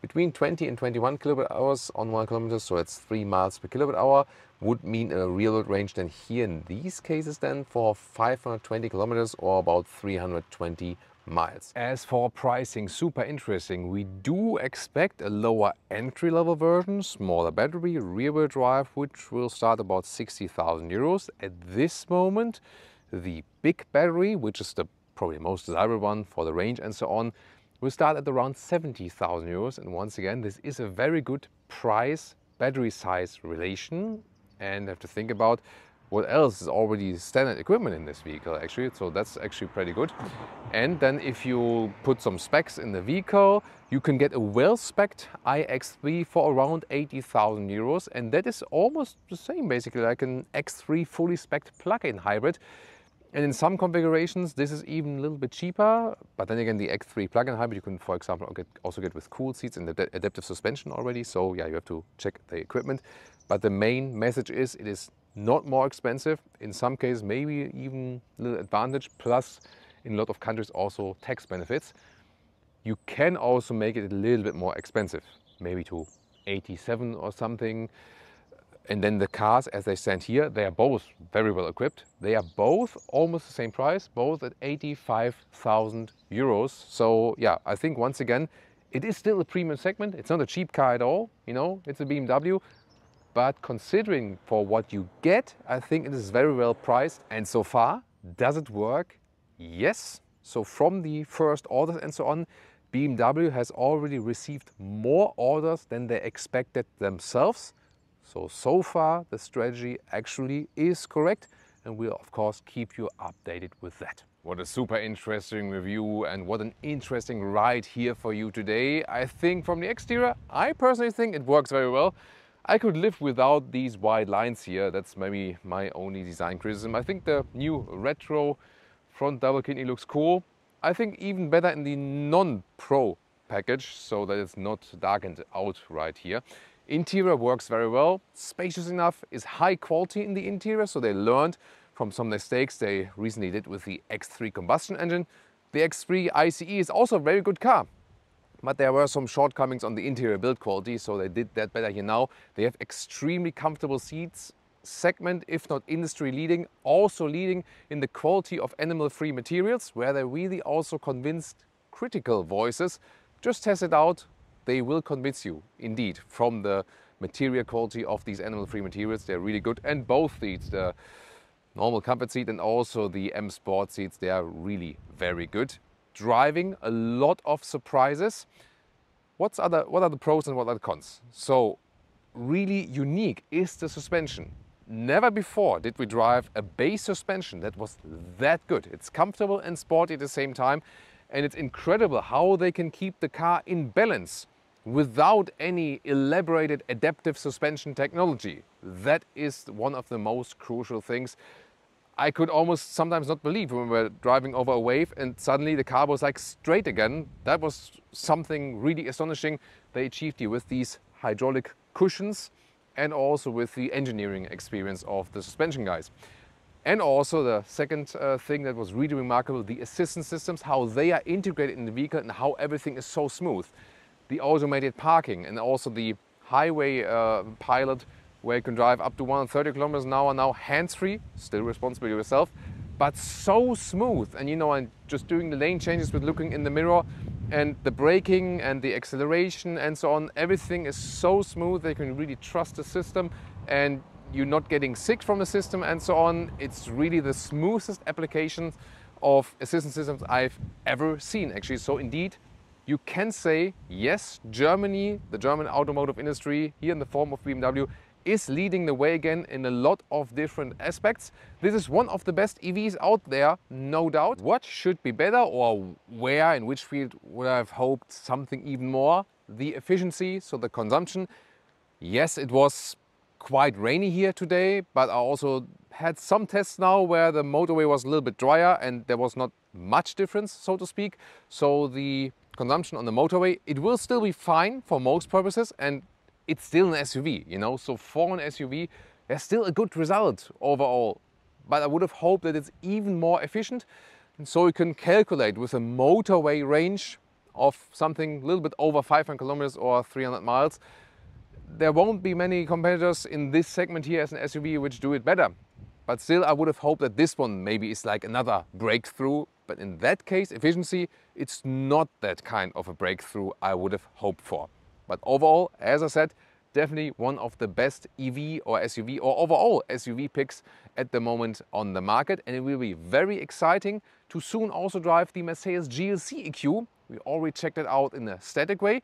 between 20 and 21 kilowatt hours on 1 kilometer, so that's 3 miles per kilowatt hour, would mean a real load range then here in these cases then for 520 kilometers or about 320 miles. As for pricing, super interesting. We do expect a lower entry-level version, smaller battery, rear-wheel drive, which will start about 60,000 euros. At this moment, the big battery, which is the probably most desirable one for the range and so on, will start at around 70,000 euros. And once again, this is a very good price battery size relation, and have to think about what else is already standard equipment in this vehicle actually, so that's actually pretty good. And then if you put some specs in the vehicle, you can get a well-specced iX3 for around 80,000 euros, and that is almost the same basically like an X3 fully specced plug-in hybrid. And in some configurations this is even a little bit cheaper, but then again the X3 plug-in hybrid you can, for example, also get with cool seats and adaptive suspension already, so yeah, you have to check the equipment. But the main message is it is not more expensive, in some cases maybe even a little advantage, plus in a lot of countries also tax benefits. You can also make it a little bit more expensive, maybe to 87 or something. And then the cars as they stand here, they are both very well equipped. They are both almost the same price, both at 85,000 euros. So yeah, I think once again, it is still a premium segment. It's not a cheap car at all, you know, it's a BMW. But considering for what you get, I think it is very well priced. And so far, does it work? Yes. So from the first orders and so on, BMW has already received more orders than they expected themselves. So far the strategy actually is correct, and we'll of course keep you updated with that. What a super interesting review and what an interesting ride here for you today. I think from the exterior, I personally think it works very well. I could live without these wide lines here. That's maybe my only design criticism. I think the new retro front double kidney looks cool. I think even better in the non-pro package, so that it's not darkened out right here. Interior works very well, spacious enough, is high quality in the interior, so they learned from some mistakes they recently did with the X3 combustion engine. The X3 ICE is also a very good car, but there were some shortcomings on the interior build quality, so they did that better here now. They have extremely comfortable seats, segment, if not industry leading, also leading in the quality of animal-free materials, where they really also convinced critical voices. Just test it out. They will convince you, indeed, from the material quality of these animal-free materials. They're really good. And both seats, the normal comfort seat and also the M Sport seats, they are really very good. Driving, a lot of surprises. What are the pros and what are the cons? So really unique is the suspension. Never before did we drive a base suspension that was that good. It's comfortable and sporty at the same time. And it's incredible how they can keep the car in balance without any elaborated adaptive suspension technology. That is one of the most crucial things. I could almost sometimes not believe when we were driving over a wave and suddenly the car was like straight again. That was something really astonishing they achieved here with these hydraulic cushions and also with the engineering experience of the suspension guys. And also the second thing that was really remarkable, the assistance systems, how they are integrated in the vehicle and how everything is so smooth. The automated parking and also the highway pilot, where you can drive up to 130 kilometers an hour now hands-free, still responsible yourself, but so smooth. And you know, I'm just doing the lane changes with looking in the mirror, and the braking and the acceleration and so on, everything is so smooth. They can really trust the system and you're not getting sick from the system and so on. It's really the smoothest application of assistance systems I've ever seen actually. So indeed, you can say, yes, Germany, the German automotive industry, here in the form of BMW, is leading the way again in a lot of different aspects. This is one of the best EVs out there, no doubt. What should be better, or where, in which field would I have hoped something even more? The efficiency, so the consumption. Yes, it was quite rainy here today, but I also had some tests now where the motorway was a little bit drier and there was not much difference, so to speak. So the consumption on the motorway, it will still be fine for most purposes, and it's still an SUV, you know, so for an SUV there's still a good result overall. But I would have hoped that it's even more efficient, and so you can calculate with a motorway range of something a little bit over 500 kilometers or 300 miles. There won't be many competitors in this segment here as an SUV which do it better. But still, I would have hoped that this one maybe is like another breakthrough. but in that case, efficiency, it's not that kind of a breakthrough I would have hoped for. But overall, as I said, definitely one of the best EV or SUV or overall SUV picks at the moment on the market, and it will be very exciting to soon also drive the Mercedes GLC EQ. We already checked it out in a static way,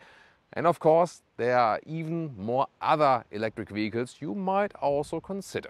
and of course there are even more other electric vehicles you might also consider.